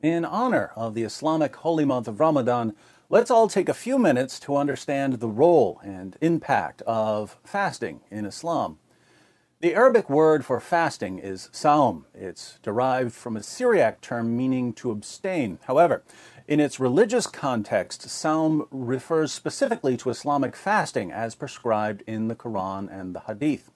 In honor of the Islamic holy month of Ramadan, let's all take a few minutes to understand the role and impact of fasting in Islam. The Arabic word for fasting is Sawm. It's derived from a Syriac term meaning to abstain. However, in its religious context, Sawm refers specifically to Islamic fasting as prescribed in the Quran and the hadith.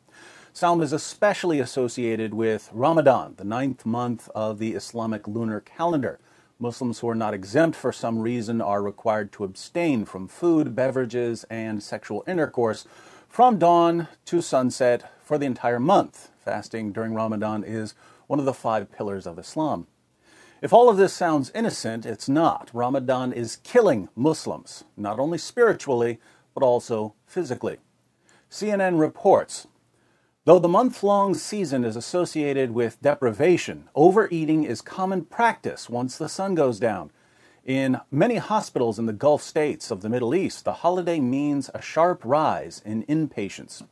Sawm is especially associated with Ramadan, the 9th month of the Islamic lunar calendar. Muslims who are not exempt for some reason are required to abstain from food, beverages, and sexual intercourse from dawn to sunset for the entire month. Fasting during Ramadan is one of the 5 pillars of Islam. If all of this sounds innocent, it's not. Ramadan is killing Muslims, not only spiritually, but also physically. CNN reports, though the month-long season is associated with deprivation, overeating is common practice once the sun goes down. In many hospitals in the Gulf states of the Middle East, the holiday means a sharp rise in inpatients.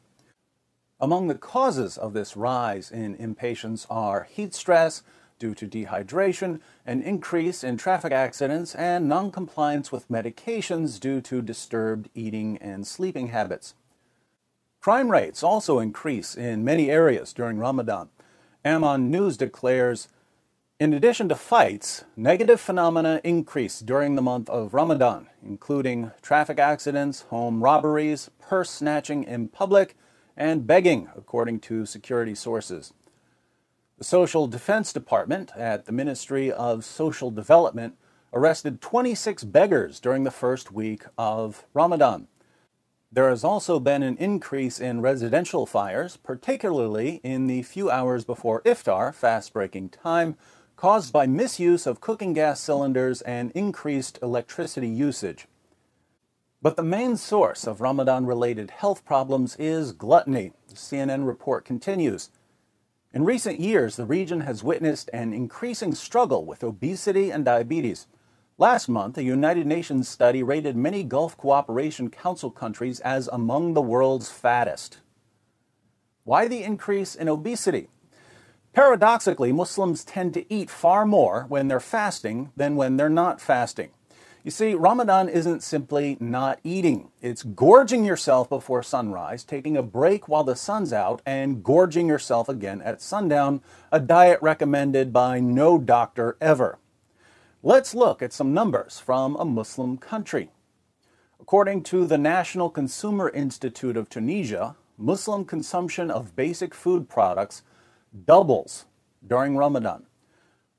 Among the causes of this rise in inpatients are heat stress due to dehydration, an increase in traffic accidents, and noncompliance with medications due to disturbed eating and sleeping habits. Crime rates also increase in many areas during Ramadan. Amman News declares, in addition to fights, negative phenomena increase during the month of Ramadan, including traffic accidents, home robberies, purse snatching in public, and begging, according to security sources. The Social Defense Department at the Ministry of Social Development arrested 26 beggars during the first week of Ramadan. There has also been an increase in residential fires, particularly in the few hours before iftar, fast-breaking time, caused by misuse of cooking gas cylinders and increased electricity usage. But the main source of Ramadan-related health problems is gluttony. The CNN report continues. In recent years, the region has witnessed an increasing struggle with obesity and diabetes. Last month, a United Nations study rated many Gulf Cooperation Council countries as among the world's fattest. Why the increase in obesity? Paradoxically, Muslims tend to eat far more when they're fasting than when they're not fasting. You see, Ramadan isn't simply not eating. It's gorging yourself before sunrise, taking a break while the sun's out, and gorging yourself again at sundown, a diet recommended by no doctor ever. Let's look at some numbers from a Muslim country. According to the National Consumer Institute of Tunisia, Muslim consumption of basic food products doubles during Ramadan.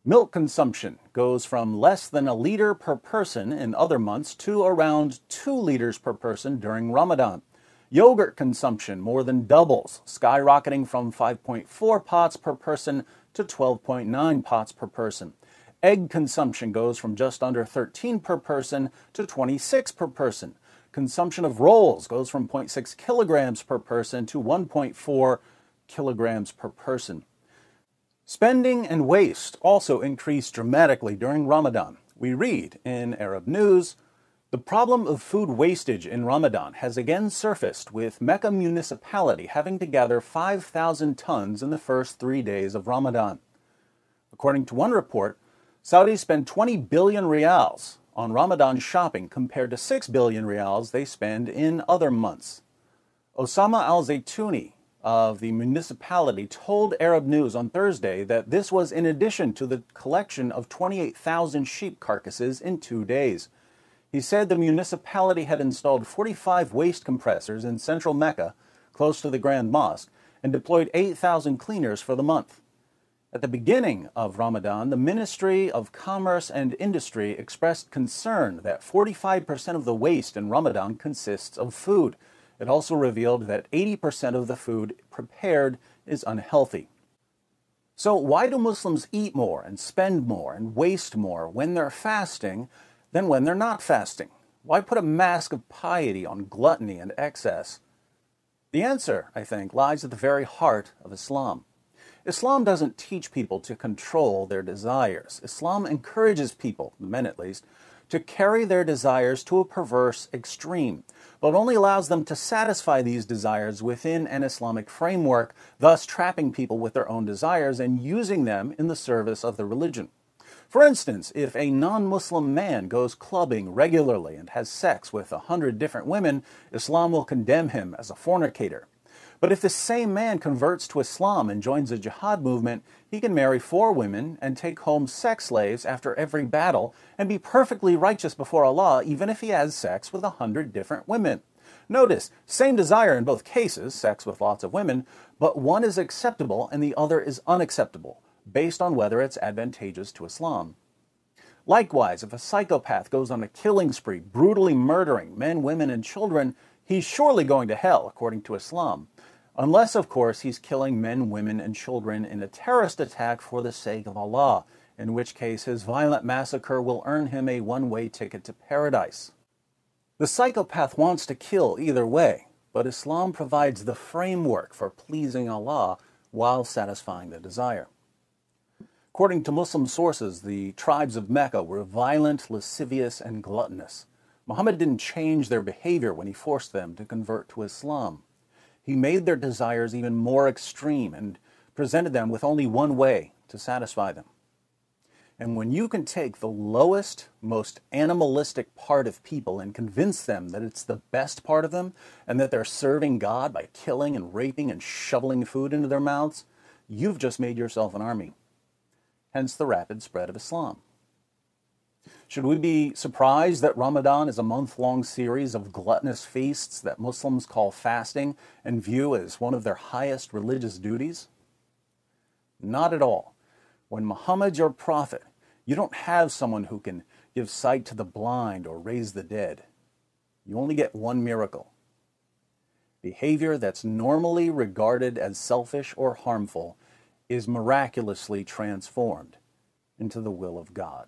Milk consumption goes from less than a liter per person in other months to around 2 liters per person during Ramadan. Yogurt consumption more than doubles, skyrocketing from 5.4 pots per person to 12.9 pots per person. Egg consumption goes from just under 13 per person to 26 per person. Consumption of rolls goes from 0.6 kilograms per person to 1.4 kilograms per person. Spending and waste also increase dramatically during Ramadan. We read in Arab News, the problem of food wastage in Ramadan has again surfaced, with Mecca municipality having to gather 5,000 tons in the first 3 days of Ramadan. According to one report, Saudis spend 20 billion rials on Ramadan shopping compared to 6 billion rials they spend in other months. Osama al-Zaytouni of the municipality told Arab News on Thursday that this was in addition to the collection of 28,000 sheep carcasses in 2 days. He said the municipality had installed 45 waste compressors in central Mecca, close to the Grand Mosque, and deployed 8,000 cleaners for the month. At the beginning of Ramadan, the Ministry of Commerce and Industry expressed concern that 45% of the waste in Ramadan consists of food. It also revealed that 80% of the food prepared is unhealthy. So why do Muslims eat more and spend more and waste more when they're fasting than when they're not fasting? Why put a mask of piety on gluttony and excess? The answer, I think, lies at the very heart of Islam. Islam doesn't teach people to control their desires. Islam encourages people, the men at least, to carry their desires to a perverse extreme, but only allows them to satisfy these desires within an Islamic framework, thus trapping people with their own desires and using them in the service of the religion. For instance, if a non-Muslim man goes clubbing regularly and has sex with 100 different women, Islam will condemn him as a fornicator. But if the same man converts to Islam and joins the jihad movement, he can marry 4 women and take home sex slaves after every battle and be perfectly righteous before Allah, even if he has sex with 100 different women. Notice, same desire in both cases, sex with lots of women, but one is acceptable and the other is unacceptable, based on whether it's advantageous to Islam. Likewise, if a psychopath goes on a killing spree, brutally murdering men, women, and children, he's surely going to hell, according to Islam. Unless, of course, he's killing men, women, and children in a terrorist attack for the sake of Allah, in which case his violent massacre will earn him a one-way ticket to paradise. The psychopath wants to kill either way, but Islam provides the framework for pleasing Allah while satisfying the desire. According to Muslim sources, the tribes of Mecca were violent, lascivious, and gluttonous. Muhammad didn't change their behavior when he forced them to convert to Islam. He made their desires even more extreme and presented them with only one way to satisfy them. And when you can take the lowest, most animalistic part of people and convince them that it's the best part of them and that they're serving God by killing and raping and shoveling food into their mouths, you've just made yourself an army. Hence the rapid spread of Islam. Should we be surprised that Ramadan is a month-long series of gluttonous feasts that Muslims call fasting and view as one of their highest religious duties? Not at all. When Muhammad's your prophet, you don't have someone who can give sight to the blind or raise the dead. You only get one miracle. Behavior that's normally regarded as selfish or harmful is miraculously transformed into the will of God.